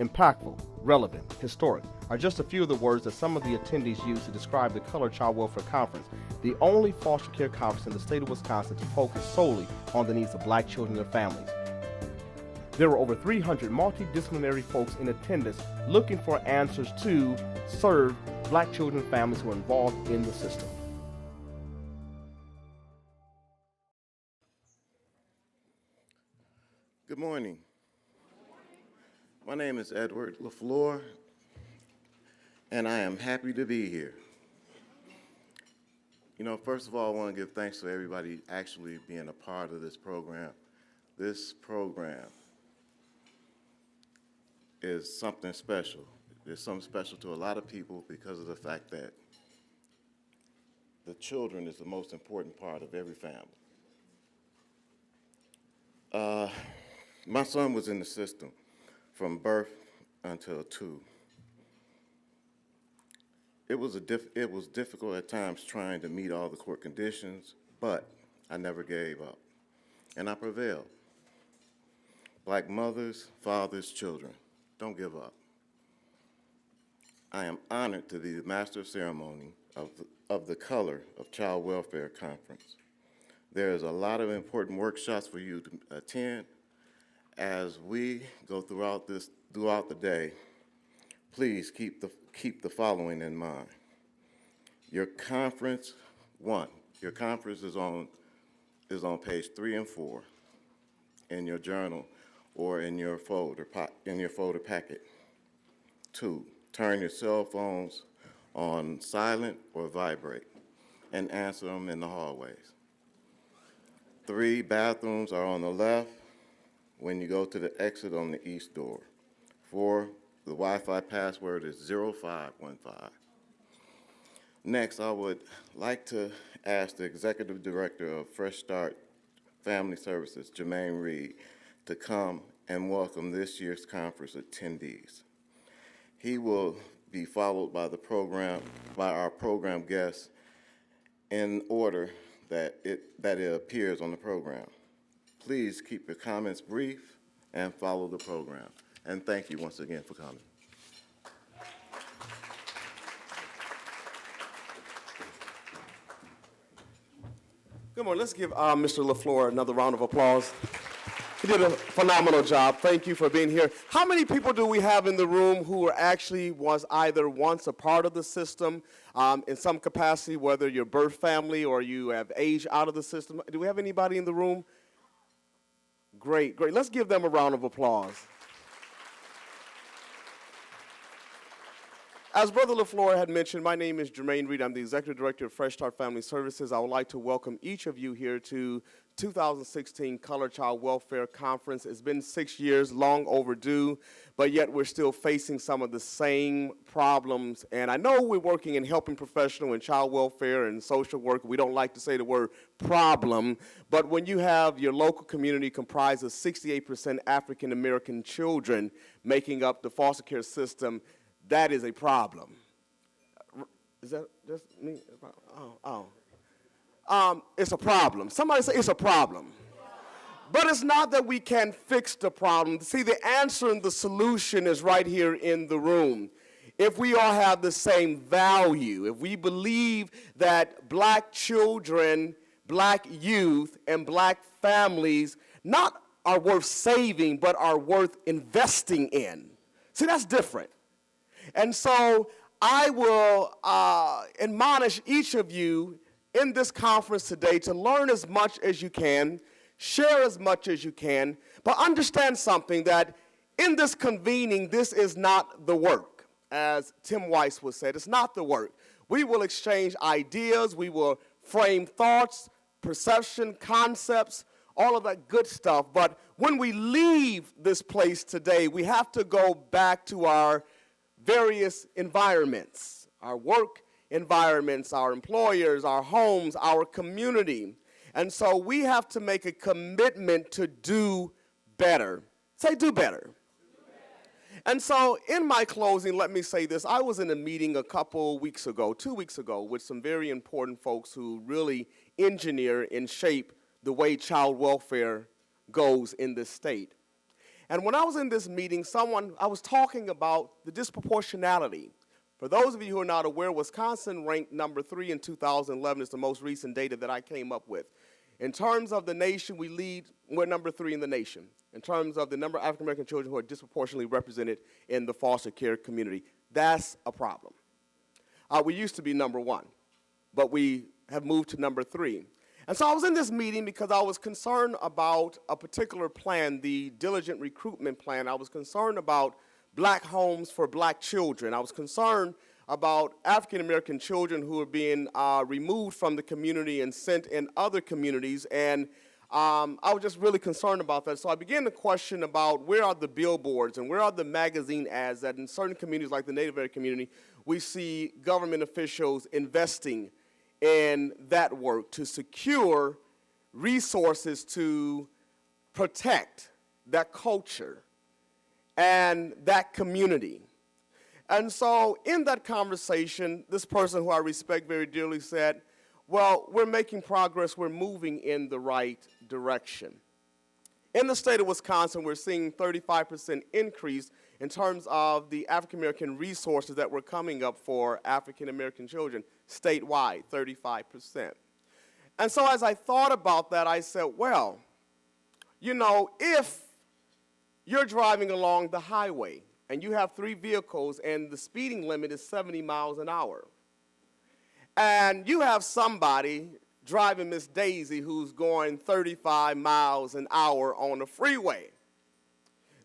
Impactful, relevant, historic are just a few of the words that some of the attendees used to describe the Colored Child Welfare Conference, the only foster care conference in the state of Wisconsin to focus solely on the needs of black children and their families. There were over 300 multidisciplinary folks in attendance looking for answers to serve black children and families who are involved in the system. Good morning. My name is Edward LaFleur, and I am happy to be here. You know, first of all, I want to give thanks to everybody actually being a part of this program. This program is something special. It's something special to a lot of people because of the fact that the children is the most important part of every family. My son was in the system from birth until 2. It was difficult at times trying to meet all the court conditions, but I never gave up, and I prevailed. Black mothers, fathers, children, don't give up. I am honored to be the Master of Ceremony of the Color of Child Welfare Conference. There is a lot of important workshops for you to attend. As we go throughout the day, please keep the following in mind. Your conference is on page 3 and 4 in your journal or in your folder packet. 2, turn your cell phones on silent or vibrate and answer them in the hallways. 3, bathrooms are on the left when you go to the exit on the east door. 4, the Wi-Fi password is 0515. Next, I would like to ask the Executive Director of Fresh Start Family Services, Jermaine Reed, to come and welcome this year's conference attendees. He will be followed by our program guests in order that it appears on the program. Please keep your comments brief and follow the program. And thank you once again for coming. Good morning. Let's give Mr. LaFleur another round of applause. He did a phenomenal job. Thank you for being here. How many people do we have in the room who was either once a part of the system in some capacity, whether your birth family or you have aged out of the system? Do we have anybody in the room? Great, great. Let's give them a round of applause. As Brother LaFleur had mentioned, my name is Jermaine Reed. I'm the Executive Director of Fresh Start Family Services. I would like to welcome each of you here to 2016 Colored Child Welfare Conference. It's been 6 years, long overdue, but yet we're still facing some of the same problems. And I know we're working in helping professional and child welfare and social work. We don't like to say the word problem, but when you have your local community comprised of 68% African American children making up the foster care system, that is a problem. Is that just me? It's a problem. Somebody say it's a problem. But it's not that we can't fix the problem. See, the answer and the solution is right here in the room. If we all have the same value, if we believe that black children, black youth, and black families not are worth saving, but are worth investing in. See, that's different. And so I will admonish each of you in this conference today to learn as much as you can, share as much as you can, but understand something, that in this convening, this is not the work. As Tim Weiss would say, it's not the work. We will exchange ideas, we will frame thoughts, perception, concepts, all of that good stuff. But when we leave this place today, we have to go back to our various environments, our work environments, our employers, our homes, our community. And so we have to make a commitment to do better. Say do better. And so in my closing, let me say this. I was in a meeting a couple weeks ago, 2 weeks ago, with some very important folks who really engineer and shape the way child welfare goes in this state. And when I was in this meeting, I was talking about the disproportionality. For those of you who are not aware, Wisconsin ranked number 3 in 2011. It's the most recent data that I came up with. In terms of the nation, we're number 3 in the nation. In terms of the number of African-American children who are disproportionately represented in the foster care community. That's a problem. We used to be number 1, but we have moved to number 3. And so I was in this meeting because I was concerned about a particular plan, the diligent recruitment plan. I was concerned about black homes for black children. I was concerned about African-American children who are being removed from the community and sent in other communities. And I was just really concerned about that. So I began to question about where are the billboards and where are the magazine ads that in certain communities like the Native American community, we see government officials investing in that work to secure resources to protect that culture and that community. And so in that conversation, this person who I respect very dearly said, well, we're making progress, we're moving in the right direction. In the state of Wisconsin, we're seeing 35% increase in terms of the African-American resources that were coming up for African-American children, statewide, 35%. And so as I thought about that, I said, well, you know, if you're driving along the highway and you have 3 vehicles and the speeding limit is 70 miles an hour, and you have somebody driving Miss Daisy who's going 35 miles an hour on the freeway,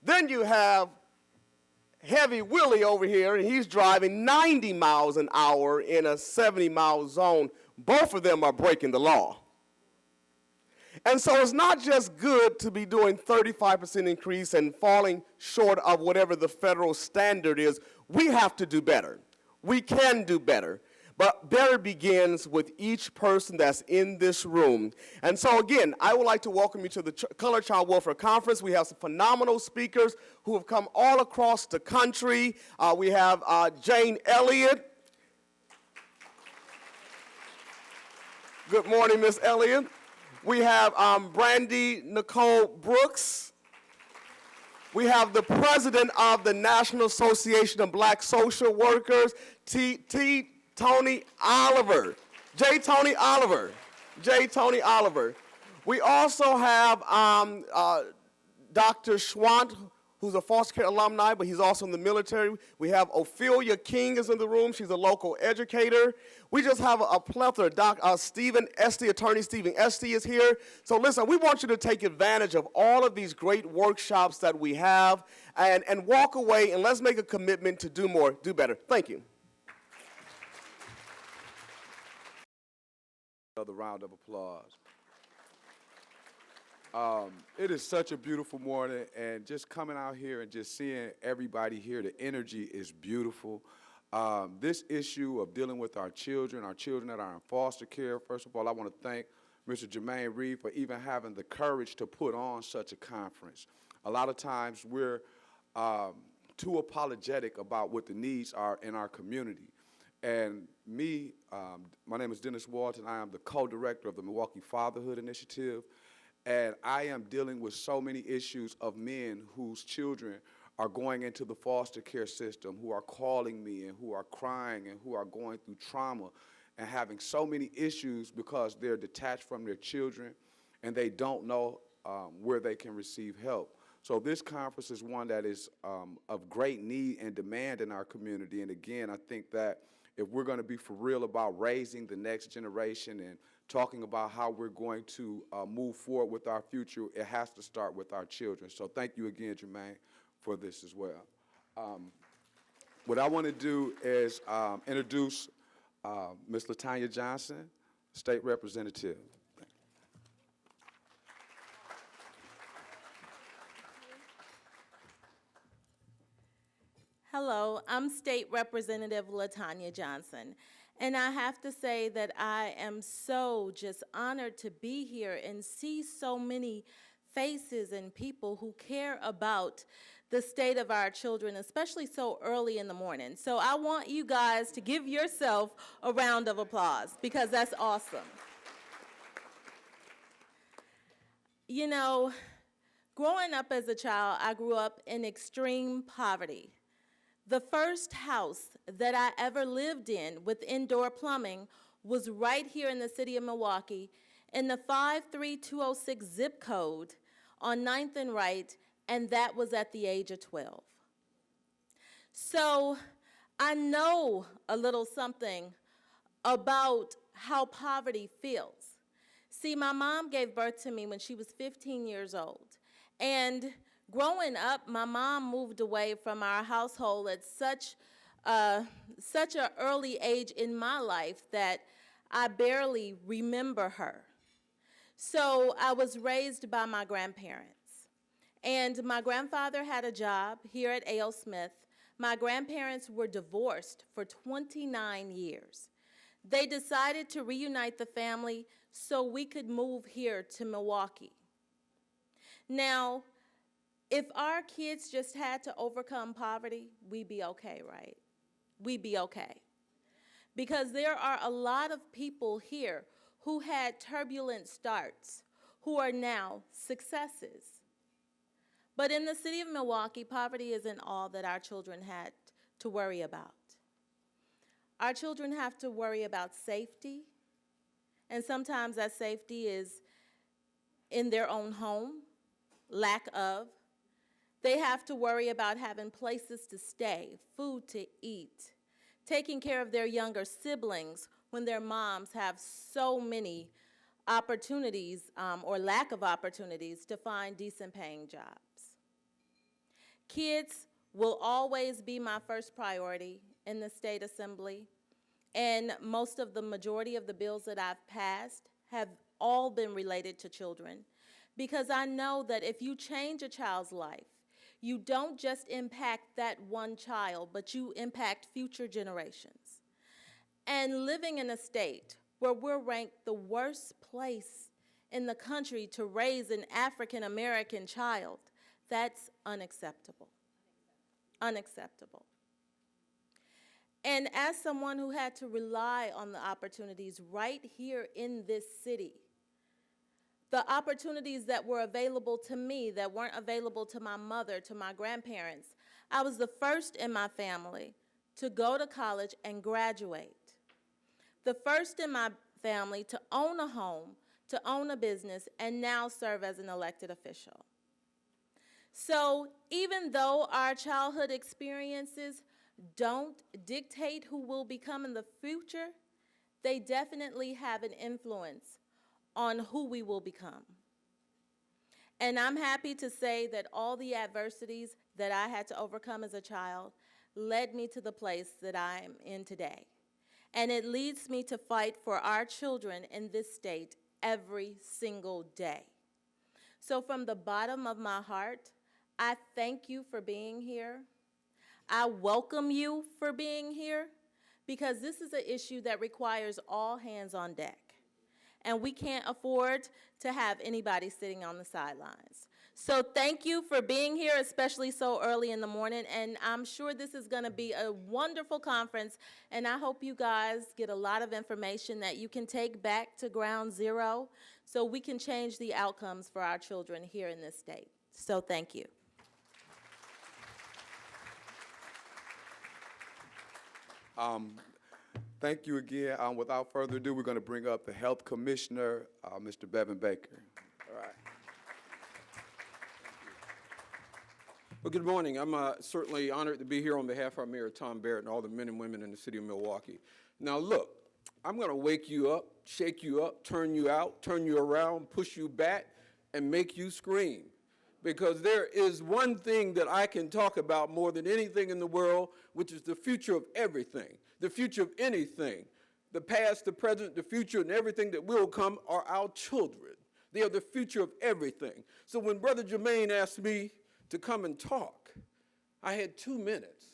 then you have Heavy Willie over here, and he's driving 90 miles an hour in a 70-mile zone. Both of them are breaking the law. And so it's not just good to be doing 35% increase and falling short of whatever the federal standard is. We have to do better. We can do better. But better begins with each person that's in this room. And so again, I would like to welcome you to the Colored Child Welfare Conference. We have some phenomenal speakers who have come all across the country. We have Jane Elliot. Good morning, Miss Elliot. We have Brandy Nicole Brooks. We have the president of the National Association of Black Social Workers, Tony Oliver, J. Tony Oliver. We also have Dr. Schwant, who's a foster care alumni, but he's also in the military. We have Ophelia King is in the room. She's a local educator. We just have a plethora. Stephen Esty, attorney Stephen Esty is here. So listen, we want you to take advantage of all of these great workshops that we have and walk away, and let's make a commitment to do more, do better. Thank you. Another round of applause. It is such a beautiful morning, and just coming out here and just seeing everybody here, the energy is beautiful. This issue of dealing with our children that are in foster care, first of all, I want to thank Mr. Jermaine Reed for even having the courage to put on such a conference. A lot of times we're too apologetic about what the needs are in our community. And me, my name is Dennis Walton. I am the co-director of the Milwaukee Fatherhood Initiative. And I am dealing with so many issues of men whose children are going into the foster care system, who are calling me and who are crying and who are going through trauma and having so many issues because they're detached from their children and they don't know where they can receive help. So this conference is one that is of great need and demand in our community. And again, I think that if we're going to be for real about raising the next generation and talking about how we're going to move forward with our future, it has to start with our children. So thank you again, Jermaine, for this as well. What I want to do is introduce Ms. Latonya Johnson, State Representative. Hello, I'm State Representative Latonya Johnson, and I have to say that I am so just honored to be here and see so many faces and people who care about the state of our children, especially so early in the morning. So I want you guys to give yourself a round of applause because that's awesome. You know, Growing up as a child, I grew up in extreme poverty. The first house that I ever lived in with indoor plumbing was right here in the city of Milwaukee in the 53206 zip code on 9th and Wright, and that was at the age of 12. So I know a little something about how poverty feels. See, my mom gave birth to me when she was 15 years old. And growing up, my mom moved away from our household at such an early age in my life that I barely remember her. So I was raised by my grandparents. And my grandfather had a job here at A.L. Smith. My grandparents were divorced for 29 years. They decided to reunite the family so we could move here to Milwaukee. Now, if our kids just had to overcome poverty, we'd be okay, right? We'd be okay. Because there are a lot of people here who had turbulent starts, who are now successes. But in the city of Milwaukee, poverty isn't all that our children had to worry about. Our children have to worry about safety, and sometimes that safety is in their own home, lack of. They have to worry about having places to stay, food to eat, taking care of their younger siblings when their moms have so many opportunities or lack of opportunities to find decent paying jobs. Kids will always be my first priority in the state assembly, and most of the majority of the bills that I've passed have all been related to children, because I know that if you change a child's life, you don't just impact that one child, but you impact future generations. And living in a state where we're ranked the worst place in the country to raise an African American child, that's unacceptable. Unacceptable. And as someone who had to rely on the opportunities right here in this city, the opportunities that were available to me that weren't available to my mother, to my grandparents, I was the first in my family to go to college and graduate. The first in my family to own a home, to own a business, and now serve as an elected official. So even though our childhood experiences don't dictate who we'll become in the future, they definitely have an influence on who we will become. And I'm happy to say that all the adversities that I had to overcome as a child led me to the place that I am in today. And it leads me to fight for our children in this state every single day. So from the bottom of my heart, I thank you for being here. I welcome you for being here, because this is an issue that requires all hands on deck. And we can't afford to have anybody sitting on the sidelines. So thank you for being here, especially so early in the morning. And I'm sure this is going to be a wonderful conference. And I hope you guys get a lot of information that you can take back to ground zero so we can change the outcomes for our children here in this state. So thank you. Thank you again. Without further ado, we're going to bring up the Health Commissioner, Mr. Bevan Baker. All right. Well, good morning. I'm certainly honored to be here on behalf of our Mayor, Tom Barrett, and all the men and women in the city of Milwaukee. Now, look, I'm going to wake you up, shake you up, turn you out, turn you around, push you back, and make you scream. Because there is one thing that I can talk about more than anything in the world, which is the future of everything, the future of anything. The past, the present, the future, and everything that will come are our children. They are the future of everything. So when Brother Jermaine asked me to come and talk, I had 2 minutes.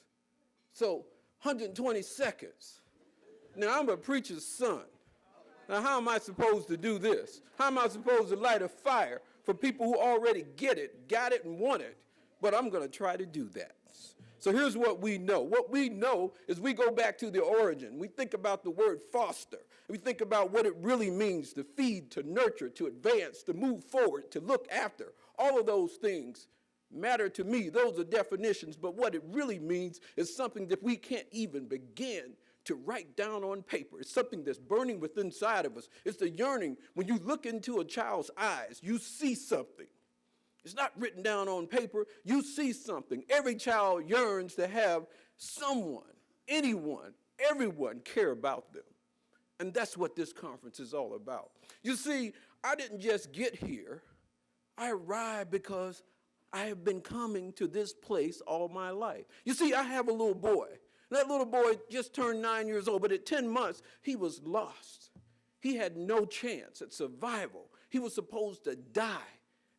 So 120 seconds. Now, I'm a preacher's son. Now, how am I supposed to do this? How am I supposed to light a fire for people who already get it, got it, and want it? But I'm going to try to do that. So here's what we know. What we know is we go back to the origin. We think about the word foster. We think about what it really means to feed, to nurture, to advance, to move forward, to look after. All of those things matter to me. Those are definitions, but what it really means is something that we can't even begin to write down on paper. It's something that's burning within inside of us. It's the yearning. When you look into a child's eyes, you see something. It's not written down on paper. You see something. Every child yearns to have someone, anyone, everyone care about them. And that's what this conference is all about. You see, I didn't just get here. I arrived because I have been coming to this place all my life. You see, I have a little boy. That little boy just turned 9 years old, but at 10 months, he was lost. He had no chance at survival. He was supposed to die.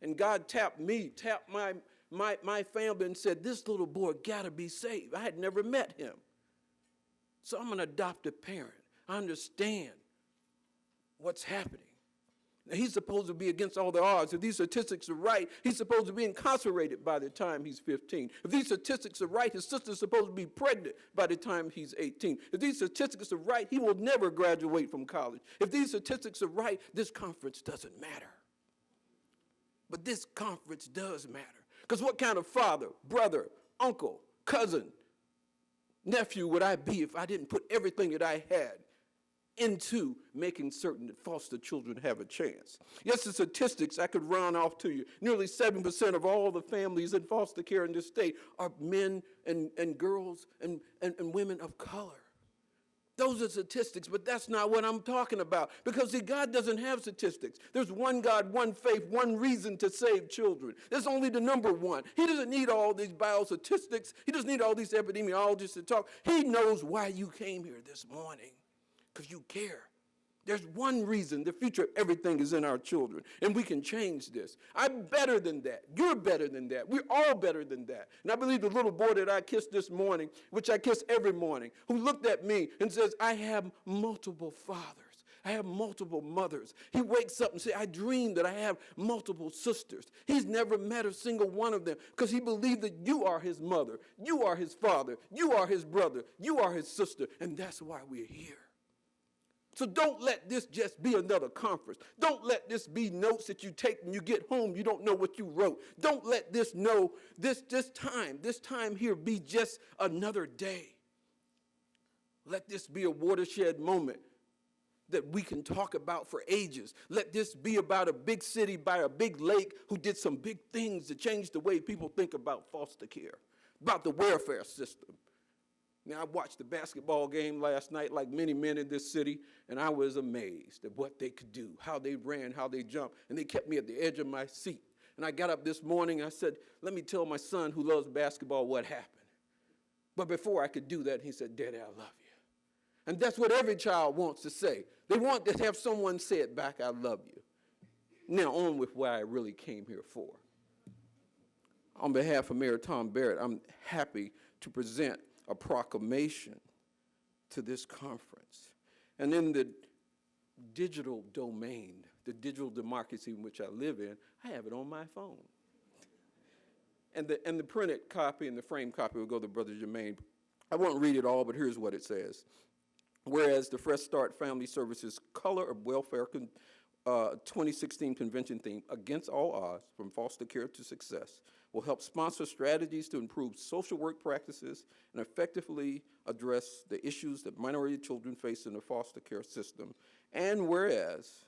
And God tapped me, tapped my family and said, this little boy gotta be saved. I had never met him. So I'm an adoptive parent. I understand what's happening. Now, he's supposed to be against all the odds. If these statistics are right, he's supposed to be incarcerated by the time he's 15. If these statistics are right, his sister's supposed to be pregnant by the time he's 18. If these statistics are right, he will never graduate from college. If these statistics are right, this conference doesn't matter. But this conference does matter. Because what kind of father, brother, uncle, cousin, nephew would I be if I didn't put everything that I had into making certain that foster children have a chance? Yes, the statistics I could round off to you. Nearly 7% of all the families in foster care in this state are men and girls and women of color. Those are statistics, but that's not what I'm talking about. Because, see, God doesn't have statistics. There's one God, one faith, one reason to save children. There's only the number one. He doesn't need all these biostatistics. He doesn't need all these epidemiologists to talk. He knows why you came here this morning, because you care. There's one reason. The future of everything is in our children, and we can change this. I'm better than that. You're better than that. We're all better than that. And I believe the little boy that I kissed this morning, which I kiss every morning, who looked at me and says, I have multiple fathers. I have multiple mothers. He wakes up and says, I dream that I have multiple sisters. He's never met a single one of them because he believed that you are his mother, you are his father, you are his brother, you are his sister, and that's why we're here. So don't let this just be another conference. Don't let this be notes that you take when you get home. You don't know what you wrote. Don't let this time here be just another day. Let this be a watershed moment that we can talk about for ages. Let this be about a big city by a big lake who did some big things to change the way people think about foster care, about the welfare system. Now, I watched the basketball game last night like many men in this city, and I was amazed at what they could do, how they ran, how they jumped, and they kept me at the edge of my seat. And I got up this morning, and I said, let me tell my son who loves basketball what happened. But before I could do that, he said, Daddy, I love you. And that's what every child wants to say. They want to have someone say it back, I love you. Now, on with what I really came here for. On behalf of Mayor Tom Barrett, I'm happy to present a proclamation to this conference. And in the digital domain, the digital democracy in which I live in, I have it on my phone. And the printed copy and the framed copy will go to Brother Jermaine. I won't read it all, but here's what it says. Whereas the Fresh Start Family Services Color of Welfare 2016 convention theme, Against All Odds, From Foster Care to Success, will help sponsor strategies to improve social work practices and effectively address the issues that minority children face in the foster care system. And whereas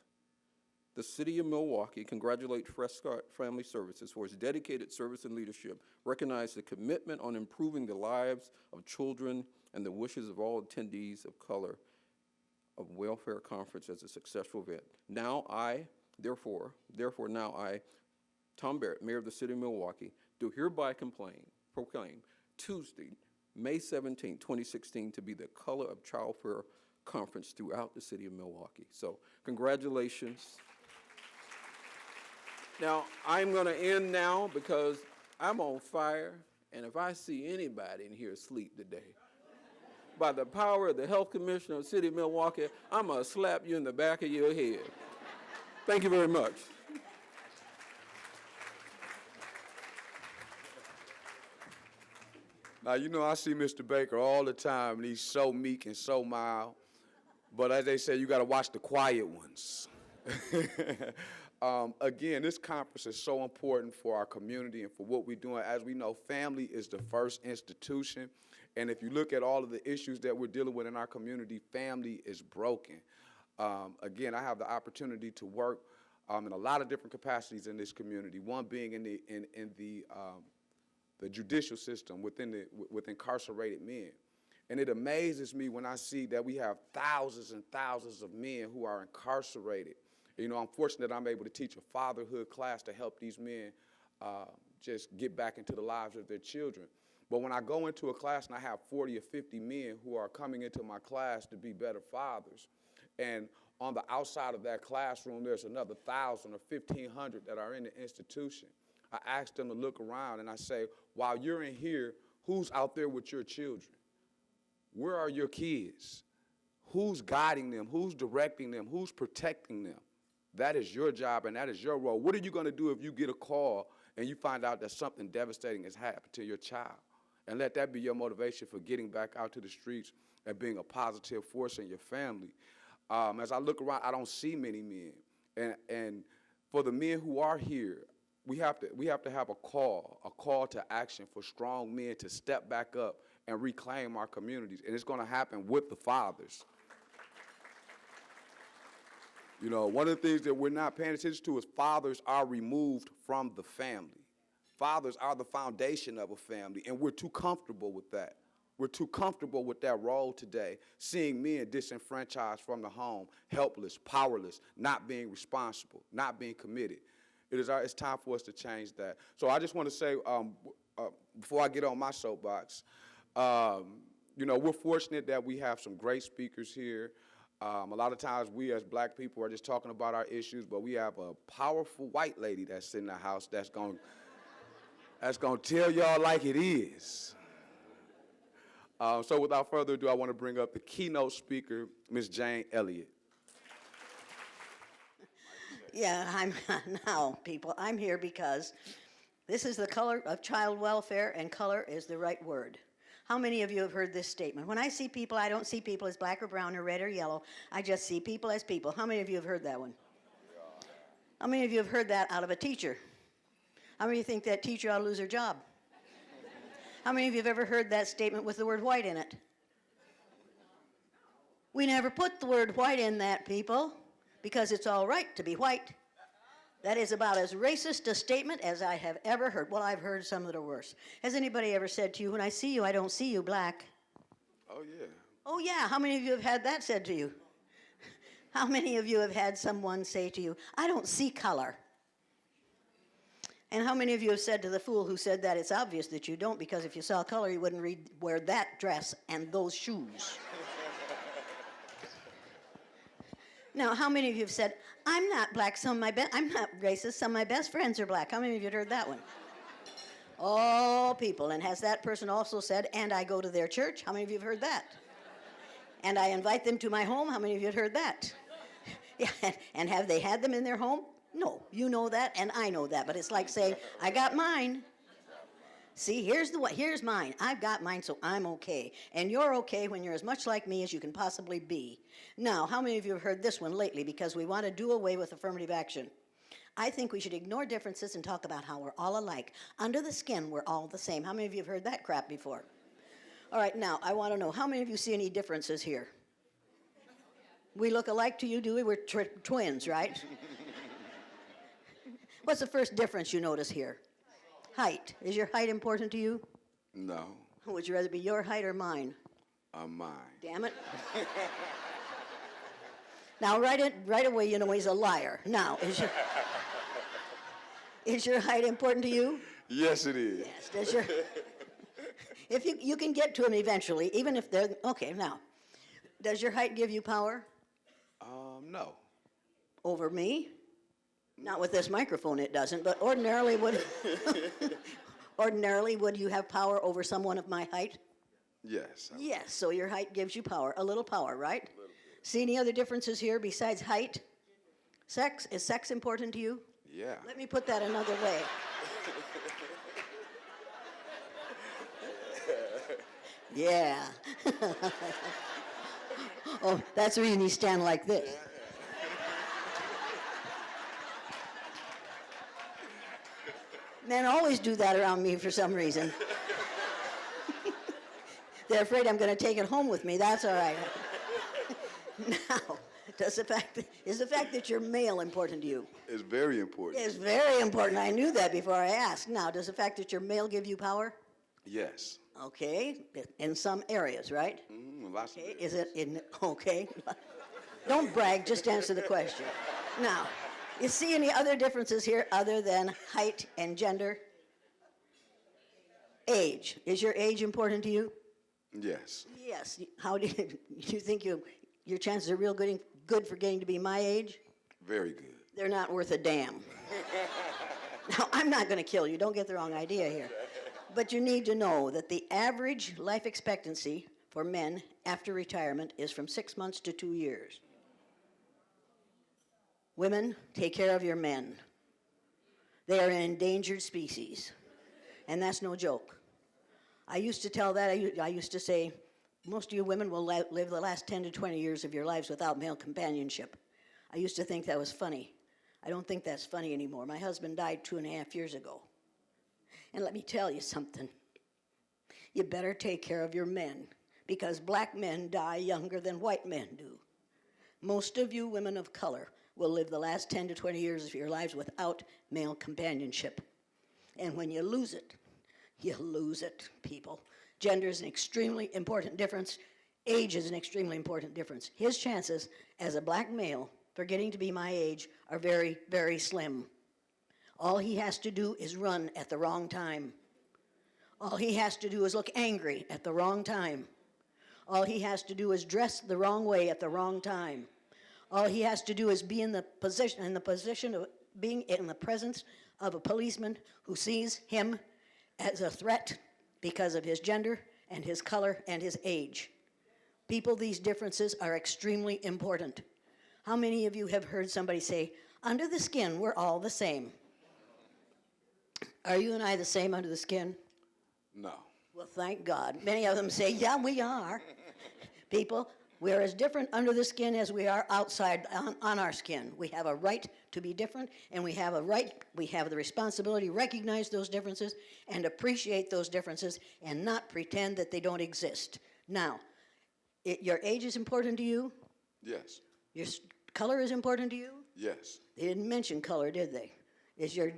the City of Milwaukee congratulates Fresh Start Family Services for its dedicated service and leadership, recognize the commitment on improving the lives of children and the wishes of all attendees of color of Welfare Conference as a successful event. Now I, therefore now I, Tom Barrett, Mayor of the City of Milwaukee, do hereby proclaim Tuesday, May 17, 2016, to be the Color of Childcare Conference throughout the City of Milwaukee. So congratulations. Now, I'm going to end now because I'm on fire, and if I see anybody in here asleep today, by the power of the Health Commissioner of the City of Milwaukee, I'm going to slap you in the back of your head. Thank you very much. Now, you know, I see Mr. Baker all the time, and he's so meek and so mild. But as they say, you got to watch the quiet ones. Again, this conference is so important for our community and for what we're doing. As we know, family is the first institution. And if you look at all of the issues that we're dealing with in our community, family is broken. Again, I have the opportunity to work in a lot of different capacities in this community. One being in the judicial system with incarcerated men. And it amazes me when I see that we have thousands and thousands of men who are incarcerated. You know, I'm fortunate that I'm able to teach a fatherhood class to help these men just get back into the lives of their children. But when I go into a class and I have 40 or 50 men who are coming into my class to be better fathers, and on the outside of that classroom, there's another 1,000 or 1,500 that are in the institution, I ask them to look around and I say, while you're in here, who's out there with your children? Where are your kids? Who's guiding them? Who's directing them? Who's protecting them? That is your job and that is your role. What are you going to do if you get a call and you find out that something devastating has happened to your child? And let that be your motivation for getting back out to the streets and being a positive force in your family. As I look around, I don't see many men. And for the men who are here, we have to have a call to action for strong men to step back up and reclaim our communities. And it's going to happen with the fathers. You know, one of the things that we're not paying attention to is fathers are removed from the family. Fathers are the foundation of a family, and we're too comfortable with that. We're too comfortable with that role today, seeing men disenfranchised from the home, helpless, powerless, not being responsible, not being committed. It's time for us to change that. So I just want to say, before I get on my soapbox, you know, we're fortunate that we have some great speakers here. A lot of times we as black people are just talking about our issues, but we have a powerful white lady that's in the house that's going to tell y'all like it is. So without further ado, I want to bring up the keynote speaker, Ms. Jane Elliot. Yeah, now, people, I'm here because this is the color of child welfare, and color is the right word. How many of you have heard this statement? When I see people, I don't see people as black or brown or red or yellow. I just see people as people. How many of you have heard that one? How many of you have heard that out of a teacher? How many of you think that teacher ought to lose her job? How many of you have ever heard that statement with the word white in it? We never put the word white in that, people, because it's all right to be white. That is about as racist a statement as I have ever heard. Well, I've heard some that are worse. Has anybody ever said to you, when I see you, I don't see you black? Oh, yeah. Oh, yeah. How many of you have had that said to you? How many of you have had someone say to you, I don't see color? And how many of you have said to the fool who said that, it's obvious that you don't, because if you saw color, you wouldn't wear that dress and those shoes? Now, how many of you have said, I'm not black, I'm not racist, some of my best friends are black? How many of you have heard that one? All people. And has that person also said, and I go to their church? How many of you have heard that? And I invite them to my home? How many of you have heard that? Yeah, and have they had them in their home? No, you know that, and I know that. But it's like saying, I got mine. See, here's mine. I've got mine, so I'm okay. And you're okay when you're as much like me as you can possibly be. Now, how many of you have heard this one lately? Because we want to do away with affirmative action. I think we should ignore differences and talk about how we're all alike. Under the skin, we're all the same. How many of you have heard that crap before? All right, now, I want to know, how many of you see any differences here? We look alike to you, do we? We're twins, right? What's the first difference you notice here? Height. Is your height important to you? No. Would you rather be your height or mine? Mine. Damn it. Now, right away, you know he's a liar. Now, is your height important to you? Yes, it is. Yes. Does your, if you can get to him eventually, even if they're, okay, now, does your height give you power? No. Over me? Not with this microphone, it doesn't, but ordinarily would, ordinarily would you have power over someone of my height? Yes. Yes, so your height gives you power, a little power, right? See any other differences here besides height? Sex, is sex important to you? Yeah. Let me put that another way. Yeah. Oh, that's the reason you stand like this. Men always do that around me for some reason. They're afraid I'm going to take it home with me. That's all right. Now, is the fact that you're male important to you? It's very important. It's very important. I knew that before I asked. Now, does the fact that you're male give you power? Yes. Okay, in some areas, right? Lots of Okay, it. is it in, okay. Don't brag, just answer the question. Now, you see any other differences here other than height and gender? Age. Is your age important to you? Yes. Yes. How do you think your chances are real good for getting to be my age? Very good. They're not worth a damn. Now, I'm not going to kill you. Don't get the wrong idea here. But you need to know that the average life expectancy for men after retirement is from 6 months to 2 years. Women, take care of your men. They are an endangered species, and that's no joke. I used to tell that, I used to say, most of you women will live the last 10 to 20 years of your lives without male companionship. I used to think that was funny. I don't think that's funny anymore. My husband died 2.5 years ago. And let me tell you something. You better take care of your men, because black men die younger than white men do. Most of you women of color will live the last 10 to 20 years of your lives without male companionship. And when you lose it, people. Gender is an extremely important difference. Age is an extremely important difference. His chances as a black male for getting to be my age are very, very slim. All he has to do is run at the wrong time. All he has to do is look angry at the wrong time. All he has to do is dress the wrong way at the wrong time. All he has to do is be in the position of being in the presence of a policeman who sees him as a threat because of his gender and his color and his age. People, these differences are extremely important. How many of you have heard somebody say, under the skin, we're all the same? Are you and I the same under the skin? No. Well, thank God. Many of them say, yeah, we are. People, we're as different under the skin as we are outside on our skin. We have a right to be different, and we have the responsibility to recognize those differences and appreciate those differences and not pretend that they don't exist. Now, your age is important to you? Yes. Your color is important to you? Yes. They didn't mention color, did they? Is your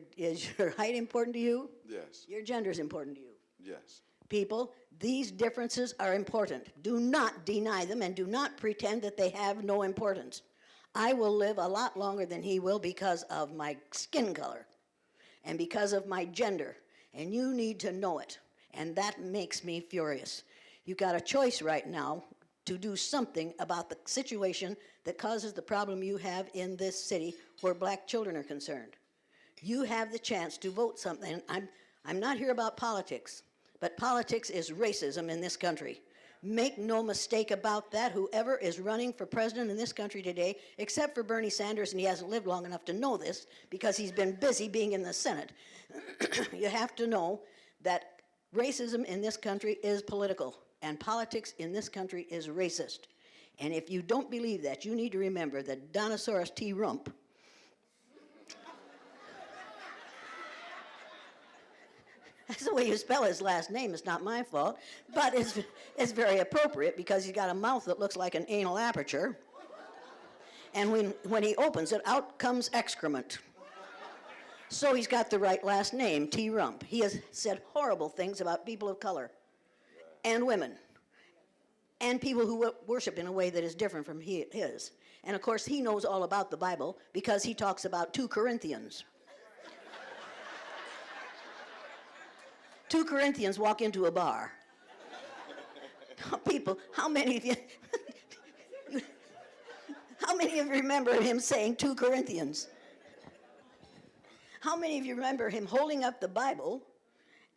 height important to you? Yes. Your gender is important to you? Yes. People, these differences are important. Do not deny them and do not pretend that they have no importance. I will live a lot longer than he will because of my skin color and because of my gender, and you need to know it, and that makes me furious. You've got a choice right now to do something about the situation that causes the problem you have in this city where black children are concerned. You have the chance to vote something. I'm not here about politics, but politics is racism in this country. Make no mistake about that. Whoever is running for president in this country today, except for Bernie Sanders, and he hasn't lived long enough to know this because he's been busy being in the Senate, you have to know that racism in this country is political, and politics in this country is racist. And if you don't believe that, you need to remember that Donosaurus T. Rump, that's the way you spell his last name. It's not my fault, but it's very appropriate because he's got a mouth that looks like an anal aperture. And when he opens it, out comes excrement. So he's got the right last name, T. Rump. He has said horrible things about people of color and women and people who worship in a way that is different from his. And of course, he knows all about the Bible because he talks about 2 Corinthians. 2 Corinthians walk into a bar. People, how many of you remember him saying 2 Corinthians? How many of you remember him holding up the Bible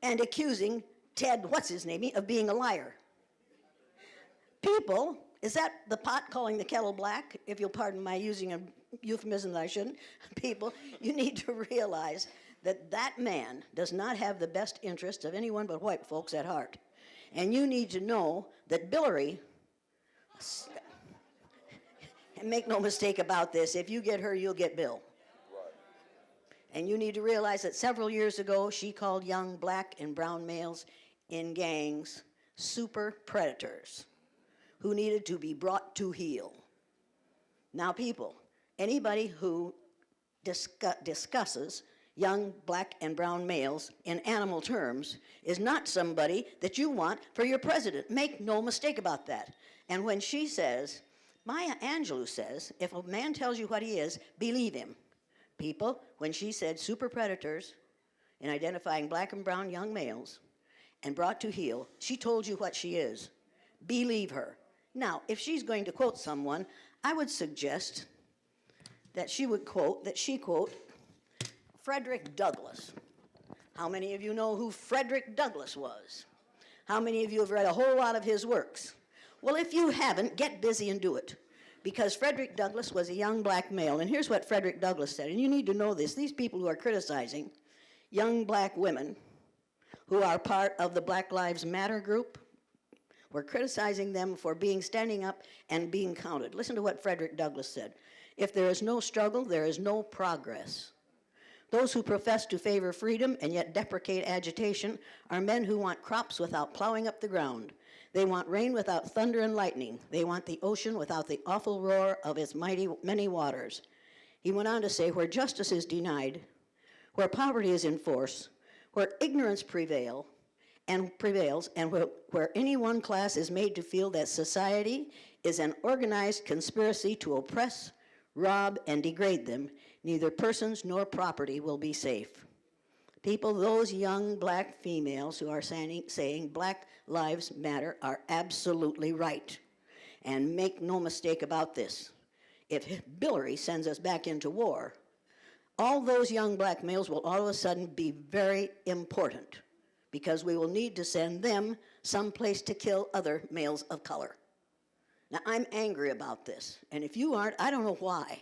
and accusing Ted, what's his name, of being a liar? People, is that the pot calling the kettle black? If you'll pardon my using a euphemism that I shouldn't. People, you need to realize that man does not have the best interests of anyone but white folks at heart. And you need to know that Billary, and make no mistake about this, if you get her, you'll get Bill. And you need to realize that several years ago, she called young black and brown males in gangs super predators who needed to be brought to heel. Now, people, anybody who discusses young black and brown males in animal terms is not somebody that you want for your president. Make no mistake about that. And when she says, Maya Angelou says, if a man tells you what he is, believe him. People, when she said super predators in identifying black and brown young males and brought to heel, she told you what she is. Believe her. Now, if she's going to quote someone, I would suggest that she quote Frederick Douglass. How many of you know who Frederick Douglass was? How many of you have read a whole lot of his works? Well, if you haven't, get busy and do it. Because Frederick Douglass was a young black male, and here's what Frederick Douglass said, and you need to know this. These people who are criticizing young black women who are part of the Black Lives Matter group, we're criticizing them for standing up and being counted. Listen to what Frederick Douglass said. If there is no struggle, there is no progress. Those who profess to favor freedom and yet deprecate agitation are men who want crops without plowing up the ground. They want rain without thunder and lightning. They want the ocean without the awful roar of its many waters. He went on to say, where justice is denied, where poverty is in force, where ignorance prevails, and where any one class is made to feel that society is an organized conspiracy to oppress, rob, and degrade them, neither persons nor property will be safe. People, those young black females who are saying Black Lives Matter are absolutely right. And make no mistake about this. If Hillary sends us back into war, all those young black males will all of a sudden be very important because we will need to send them someplace to kill other males of color. Now, I'm angry about this, and if you aren't, I don't know why.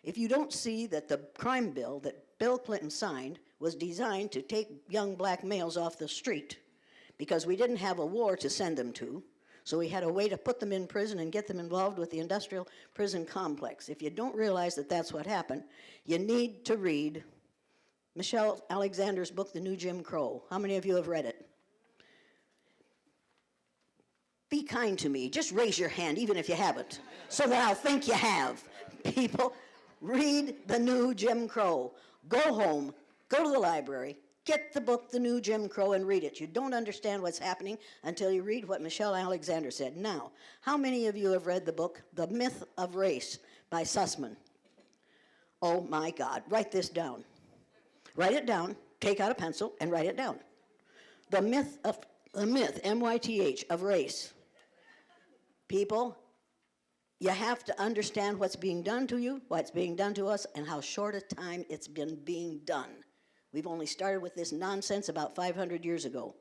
If you don't see that the crime bill that Bill Clinton signed was designed to take young black males off the street because we didn't have a war to send them to, so we had a way to put them in prison and get them involved with the industrial prison complex. If you don't realize that that's what happened, you need to read Michelle Alexander's book, The New Jim Crow. How many of you have read it? Be kind to me. Just raise your hand, even if you haven't, so that I'll think you have. People, read The New Jim Crow. Go home, go to the library, get the book, The New Jim Crow, and read it. You don't understand what's happening until you read what Michelle Alexander said. Now, how many of you have read the book, The Myth of Race by Sussman? Oh my God, write this down. Write it down, take out a pencil, and write it down. The myth, M-Y-T-H, of race. People, you have to understand what's being done to you, what's being done to us, and how short a time it's been being done. We've only started with this nonsense about 500 years ago.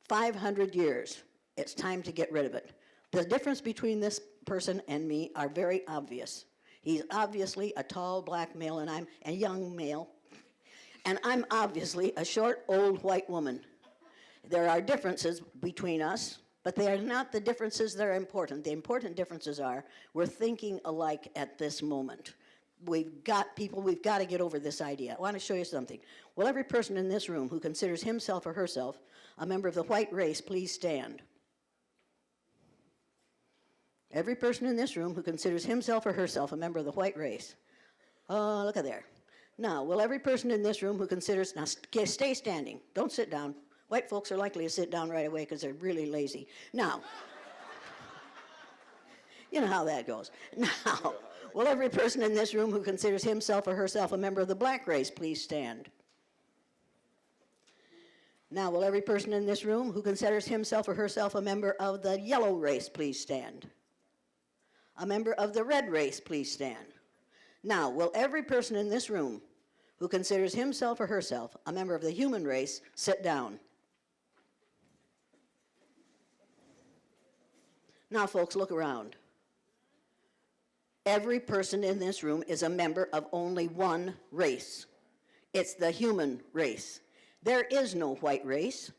500 years. It's time to get rid of it. The difference between this person and me are very obvious. He's obviously a tall black male, and I'm a young male. And I'm obviously a short, old white woman. There are differences between us, but they are not the differences that are important. The important differences are we're thinking alike at this moment. We've got to get over this idea. I want to show you something. Will every person in this room who considers himself or herself a member of the white race please stand? Every person in this room who considers himself or herself a member of the white race. Oh, look at there. Now, will every person in this room who considers, now stay standing, don't sit down. White folks are likely to sit down right away because they're really lazy. Now, you know how that goes. Now, will every person in this room who considers himself or herself a member of the black race please stand? Now, will every person in this room who considers himself or herself a member of the yellow race please stand? A member of the red race please stand? Now, will every person in this room who considers himself or herself a member of the human race sit down? Now, folks, look around. Every person in this room is a member of only one race. It's the human race. There is no white race.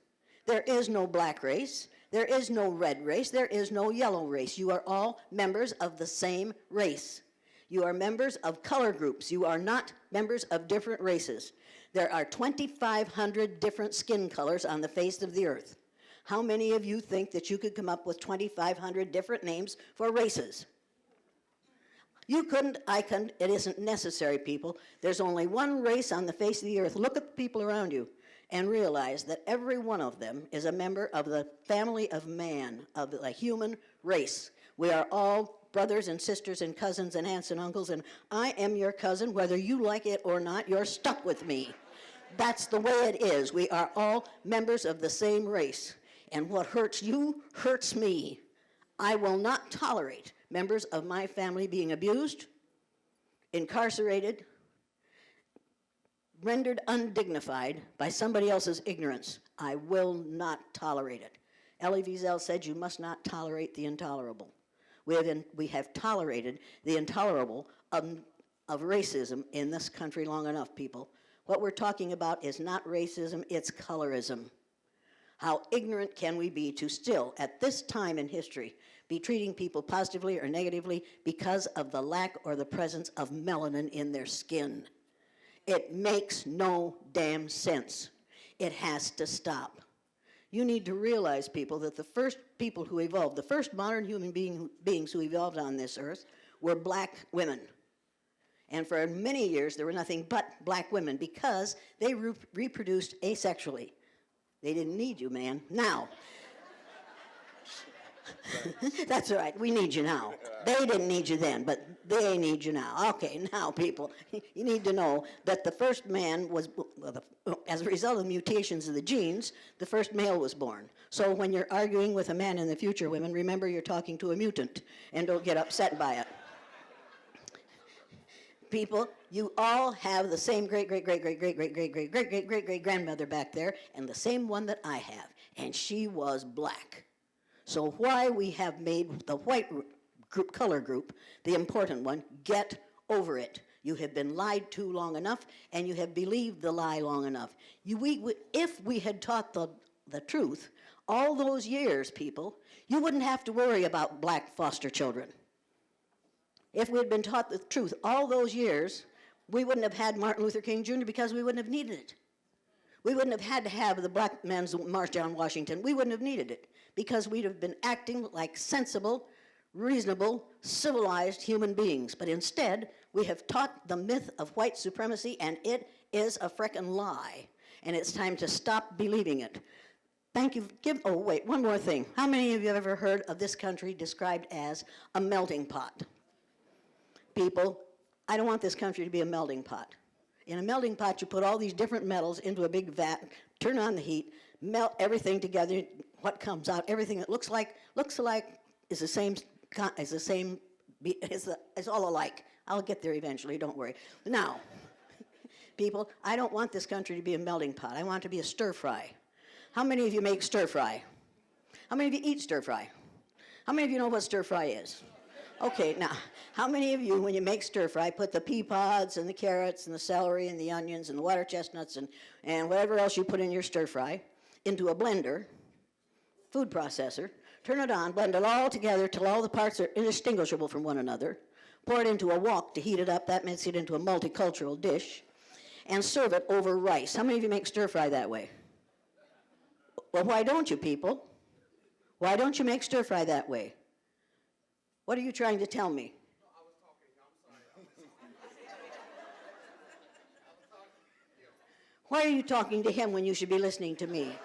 There is no black race. There is no red race. There is no yellow race. You are all members of the same race. You are members of color groups. You are not members of different races. There are 2,500 different skin colors on the face of the earth. How many of you think that you could come up with 2,500 different names for races? You couldn't, I couldn't, it isn't necessary, people. There's only one race on the face of the earth. Look at the people around you and realize that every one of them is a member of the family of man, of the human race. We are all brothers and sisters and cousins and aunts and uncles, and I am your cousin. Whether you like it or not, you're stuck with me. That's the way it is. We are all members of the same race, and what hurts you hurts me. I will not tolerate members of my family being abused, incarcerated, rendered undignified by somebody else's ignorance. I will not tolerate it. Elie Wiesel said you must not tolerate the intolerable. We have tolerated the intolerable of racism in this country long enough, people. What we're talking about is not racism, it's colorism. How ignorant can we be to still, at this time in history, be treating people positively or negatively because of the lack or the presence of melanin in their skin? It makes no damn sense. It has to stop. You need to realize, people, that the first people who evolved, the first modern human beings who evolved on this earth were black women. And for many years, there were nothing but black women because they reproduced asexually. They didn't need you, man. Now. That's all right. We need you now. They didn't need you then, but they need you now. Okay, now, people, you need to know that the first man was, as a result of mutations of the genes, the first male was born. So when you're arguing with a man in the future, women, remember you're talking to a mutant, and don't get upset by it. People, you all have the same great-great-great-great-great-great-great-great-great-great-great-grandmother back there, and the same one that I have, and she was black. So why we have made the white group, color group, the important one, get over it. You have been lied to long enough, and you have believed the lie long enough. If we had taught the truth all those years, people, you wouldn't have to worry about black foster children. If we had been taught the truth all those years, we wouldn't have had Martin Luther King Jr. because we wouldn't have needed it. We wouldn't have had to have the Black Men's March on Washington. We wouldn't have needed it because we'd have been acting like sensible, reasonable, civilized human beings. But instead, we have taught the myth of white supremacy, and it is a frickin' lie. And it's time to stop believing it. Thank you. Oh, wait, one more thing. How many of you have ever heard of this country described as a melting pot? People, I don't want this country to be a melting pot. In a melting pot, you put all these different metals into a big vat, turn on the heat, melt everything together. What comes out, everything that looks alike, is all alike. I'll get there eventually, don't worry. Now, people, I don't want this country to be a melting pot. I want it to be a stir fry. How many of you make stir fry? How many of you eat stir fry? How many of you know what stir fry is? Okay, now, how many of you, when you make stir fry, put the pea pods and the carrots and the celery and the onions and the water chestnuts and whatever else you put in your stir fry into a blender, food processor, turn it on, blend it all together till all the parts are indistinguishable from one another, pour it into a wok to heat it up, that makes it into a multicultural dish, and serve it over rice. How many of you make stir fry that way? Well, why don't you, people? Why don't you make stir fry that way? What are you trying to tell me? No, I was talking. I'm sorry. Why are you talking to him when you should be listening to me?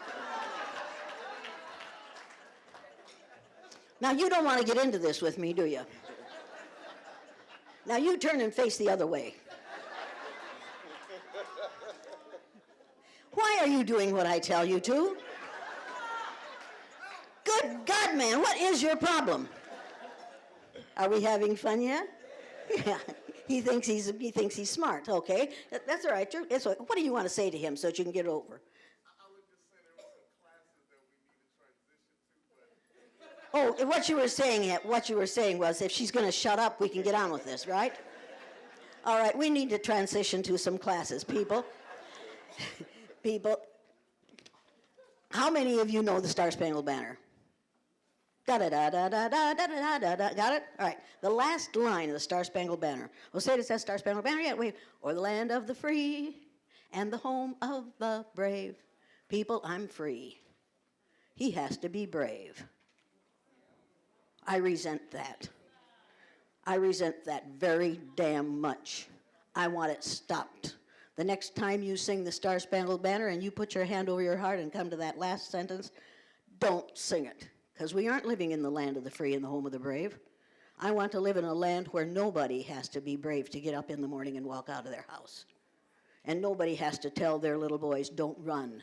Now, you don't want to get into this with me, do you? Now, you turn and face the other way. Why are you doing what I tell you to? Good God, man, what is your problem? Are we having fun yet? Yeah. He thinks he's smart. Okay, that's all right. What do you want to say to him so that you can get over? I would just say there were some classes that we need to transition to, but. Oh, what you were saying was if she's going to shut up, we can get on with this, right? All right, we need to transition to some classes, people. People, how many of you know the StarSpangled Banner? Da-da-da-da-da-da-da-da-da. Got it? All right. The last line of the Star-Spangled Banner. Well, say it says Star-Spangled Banner yet. Wait. Or the land of the free and the home of the brave. People, I'm free. He has to be brave. I resent that. I resent that very damn much. I want it stopped. The next time you sing the Star-Spangled Banner and you put your hand over your heart and come to that last sentence, don't sing it. Because we aren't living in the land of the free and the home of the brave. I want to live in a land where nobody has to be brave to get up in the morning and walk out of their house. And nobody has to tell their little boys, don't run.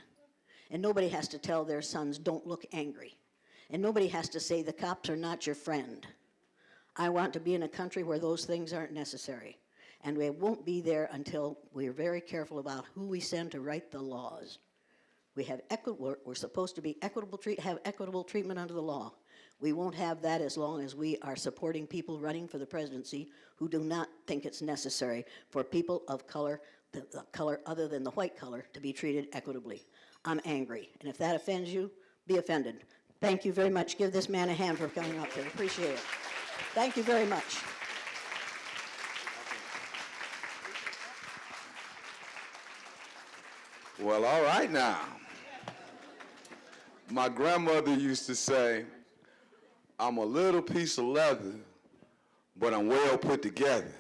And nobody has to tell their sons, don't look angry. And nobody has to say, the cops are not your friend. I want to be in a country where those things aren't necessary. And we won't be there until we're very careful about who we send to write the laws. We're supposed to be have equitable treatment under the law. We won't have that as long as we are supporting people running for the presidency who do not think it's necessary for people of color, the color other than the white color, to be treated equitably. I'm angry, and if that offends you, be offended. Thank you very much. Give this man a hand for coming up here. Appreciate it. Thank you very much. Well, all right now. My grandmother used to say, I'm a little piece of leather, but I'm well put together.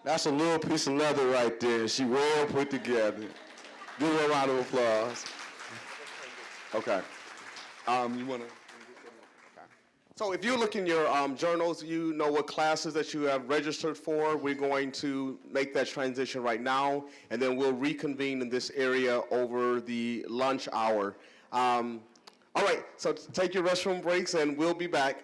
That's a little piece of leather right there. She well put together. Give her a round of applause. Okay. You want to? So if you look in your journals, you know what classes that you have registered for. We're going to make that transition right now, and then we'll reconvene in this area over the lunch hour. All right, so take your restroom breaks, and we'll be back.